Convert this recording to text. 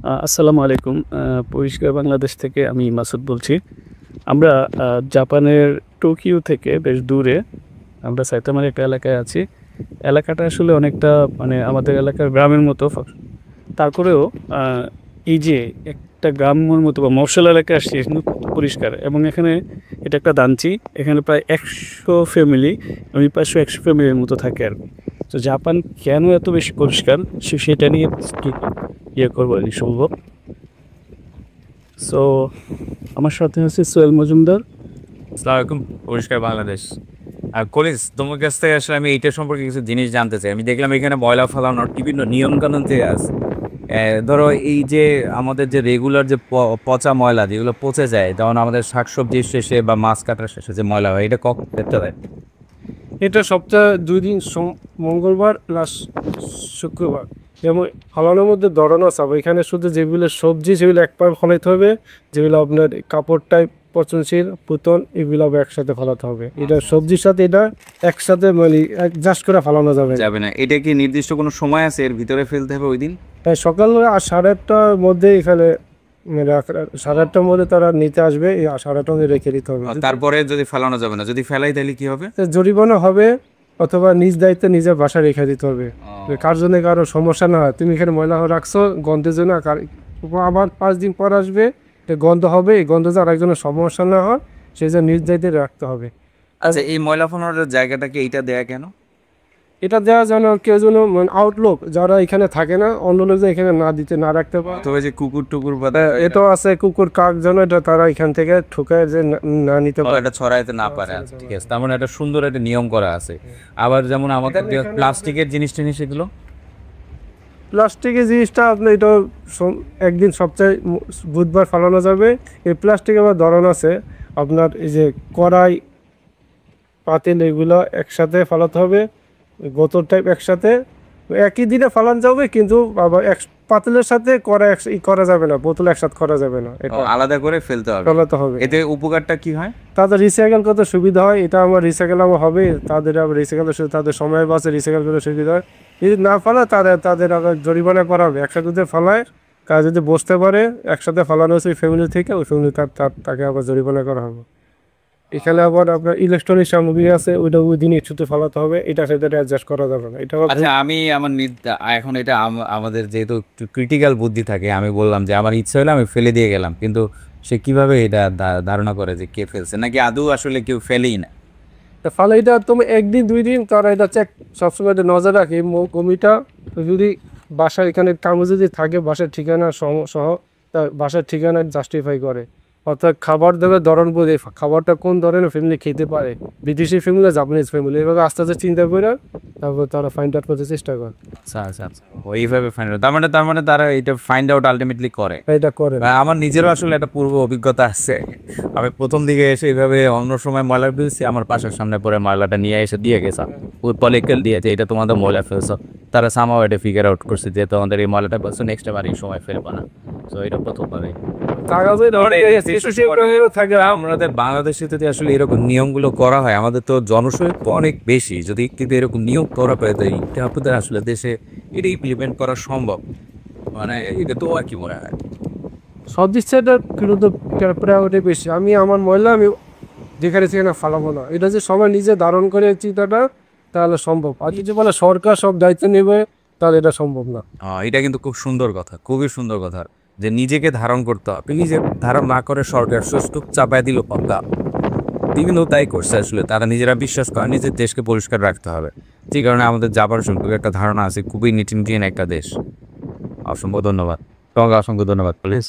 আসসালামু আলাইকুম। পরিষ্কার বাংলাদেশ থেকে আমি মাসুদ বলছি। আমরা জাপানের টোকিও থেকে বেশ দূরে আমরা সাইতামার একটা এলাকায় আছি। এলাকাটা আসলে অনেকটা মানে আমাদের এলাকার গ্রামের মতো তারপরেও আ এই যে একটা গ্রামের মতো বা মফস্বল এলাকায় আসছি কিন্তু পরিষ্কার এবং এখানে এটা একটা দাঞ্চি। এখানে প্রায় ১০০ ফ্যামিলি ওই পাশে ১০০ ফ্যামিলির মতো থাকে আরকি। তো জাপান কেন এত বেশি পরিষ্কার সেটা নিয়ে কি করবো যদি সম্ভব। সো আমার সাথে আছে সোহেল মজুমদার। আসসালামু আলাইকুম। পরিষ্কার বাংলাদেশ। কলিজ, তোমার কাছ থেকে আসলে আমি এইটা সম্পর্কে কিছু জিনিস জানতে চাই। আমি দেখলাম এখানে ময়লা ফেলানোর বিভিন্ন নিয়ম কানুন যে আছে। ধরো এই যে আমাদের যে রেগুলার যে পচা ময়লা যেগুলো পচে যায়, যেমন আমাদের শাকসবজির শেষে বা মাছ কাটার শেষে যে ময়লা হয়, এটা কখন দেখতে হয়? এটা সপ্তাহে ২ দিন, মঙ্গলবার প্লাস শুক্রবার। যেমন ফলানোর মধ্যে ধরন আছে, এখানে শুধু যেগুলো সবজি সেগুলো এক পায়ে ফলাইতে হবে, যেগুলো আপনার কাপড়টাই পচনশীল পুতন এগুলো একসাথে ফলাতে হবে। এটা সবজির সাথে এটা একসাথে মানে অ্যাডজাস্ট করে ফলানো যাবে যাবে না। এটা কি নির্দিষ্ট কোনো সময় আছে এর ভিতরে ফেলতে হবে ওই দিন? হ্যাঁ, সকাল 8:30টার মধ্যে এখানে 8:30টার মধ্যে তারা নিতে আসবে। এই 8:30টার মধ্যে রেখে দিতে হবে। তারপরে যদি ফেলানো যাবে না, যদি ফেলাই তাহলে কি হবে? জরিমানা হবে অথবা নিজ দায়িত্বে নিজের বাসায় রেখে দিতে হবে। কার জন্য কারো সমস্যা না হয়, তুমি এখানে ময়লা রাখছো গন্ধের জন্য, আবার 5 দিন পর আসবে গন্ধ হবে, এই গন্ধ যে আরেকজনের সমস্যা না হয় সেই জন্য নিজ দায়িত্বে রাখতে হবে। আচ্ছা, এই ময়লা ফেলানোর জায়গাটাকে এইটা দেয়া কেন? এটা দেওয়া যেন কেউ যেন আউটলোক যারা এখানে থাকে না, অন্য লোক যেন এখানে না দিতে না রাখতে পারে। তবে যে কুকুর টুকুর বা এটাও আছে, কুকুর কাক যেন এটা তারা এখান থেকে ঠুকায় যে না নিতে পারে, এটা ছড়াইতে না পারে। আচ্ছা, ঠিক আছে। তার মানে একটা সুন্দর একটা নিয়ম করা আছে। আবার যেমন আমাদের প্লাস্টিকের জিনিস টিনিস এগুলো, প্লাস্টিকের জিনিসটা আপনার এটা একদিন সপ্তাহে বুধবার ফালানো যাবে। এই প্লাস্টিক আবার ধরন আছে আপনার, এই যে কড়াই পাতিল এগুলো একসাথে ফালাতে হবে, বোতল টাইপ একসাথে একই দিনে ফালানো যাবে, কিন্তু আবার পাতিলের সাথে করা যাবে না, বোতল একসাথে করা যাবে না, এটা আলাদা করে ফেলতে হবে। ফেলাতে হবে। এতে উপকারটা কি হয়? তাদের রিসাইকেল করতে সুবিধা হয়, এটা আমার রিসাইকেল আমার হবে, তাদের আবার রিসাইকেল তাদের সময় বাঁচে, রিসাইকেল করতে সুবিধা হয়। যদি না ফালায় তাদের আবার জরিমানা করা হবে। একসাথে যদি ফালায় তারা যদি বসতে পারে, একসাথে ফালানো হচ্ছে ওই ফ্যামিলি থেকে, ওই ফ্যামিলি তাকে আবার জরিমানা করা হবে। এখানে আবার আপনার ইলেকট্রনিক সামগ্রী আছে, ওইটা ওই দিন ইস্যুতে ফালাতে হবে, এটা সেটা অ্যাডজাস্ট করা যাবে না। এটা আচ্ছা, আমি আমার এখন এটা আমাদের যেহেতু একটু ক্রিটিক্যাল বুদ্ধি থাকে, আমি বললাম যে আমার ইচ্ছা হলে আমি ফেলে দিয়ে গেলাম, কিন্তু সে কিভাবে এটা ধারণা করে যে কে ফেলছে, নাকি আদৌ আসলে কেউ ফেলেই না? ফলে এটা তুমি 1 দিন 2 দিন তারা এটা চেক সবসময় নজর রাখে কমিটা। যদি বাসার এখানে কামে যদি থাকে, বাসার ঠিকানা সহ তার বাসার ঠিকানা জাস্টিফাই করে, অর্থাৎ খাবার দেবে ধরন বোঝে, খাবারটা কোন ধরনের ফ্যামিলি খেতে পারে, বিদেশি ফ্যামিলি জাপানিজ ফ্যামিলি, এভাবে আস্তে আস্তে চিন্তা করে তারপর তারা ফাইন্ড আউট করতে চেষ্টা করে। আচ্ছা আচ্ছা আচ্ছা, ওইভাবে ফাইন্ড আউট, তার মানে তারা এটা ফাইন্ড আউট আলটিমেটলি করে। এটা করে। আমার নিজেরও আসলে একটা পূর্ব অভিজ্ঞতা আছে। আমি প্রথম দিকে এসে এইভাবে অন্য সময় ময়লা ফেলছি, আমার পাশের সামনে পরে ময়লাটা নিয়ে এসে দিয়ে গেছে, পলিকেল দিয়েছে এটা তোমাদের ময়লা ফেলছো। তারা সামাও এটা ফিগার আউট করছে যে তোমাদের এই ময়লাটা বলছো নেক্সট টাইম আর এই সময় ফেলবো না। তো এটা প্রথমভাবে আমাদের বাংলাদেশে যদি আসলে এরকম নিয়মগুলো করা হয়, আমাদের তো জনসংখ্যা অনেক বেশি, যদি কিন্তু এরকম নিয়ম করা পায় তাই আপনাদের আসলে দেশে এটা ইমপ্লিমেন্ট করা সম্ভব, মানে এটা তো আর কি মনে হয় সব দিচ্ছে এটা কিন্তু প্রায়োরিটি বেশি। আমি আমার ময়লা আমি যেখানে সেখানে ফালাবো না, এটা যে সবাই নিজে ধারণ করে চিন্তাটা তাহলে সম্ভব। আর কিছু বলে সরকার সব দায়িত্ব নেবে, তাহলে এটা সম্ভব না। এটা কিন্তু খুব সুন্দর কথা, খুবই সুন্দর কথা, যে নিজেকে ধারণ করতে হবে। নিজে ধারণ না করে সরকার সুস্থ চাপায় দিল পদ্মা, বিভিন্ন তাই করছে। আসলে তারা নিজেরা বিশ্বাস করে নিজের দেশকে পরিষ্কার রাখতে হবে, যে কারণে আমাদের যাবার সম্পর্কে একটা ধারণা আছে, খুবই নিট অ্যান্ড ক্লিন একটা দেশ। অসংখ্য ধন্যবাদ তোমাকে, অসংখ্য ধন্যবাদ প্লিজ।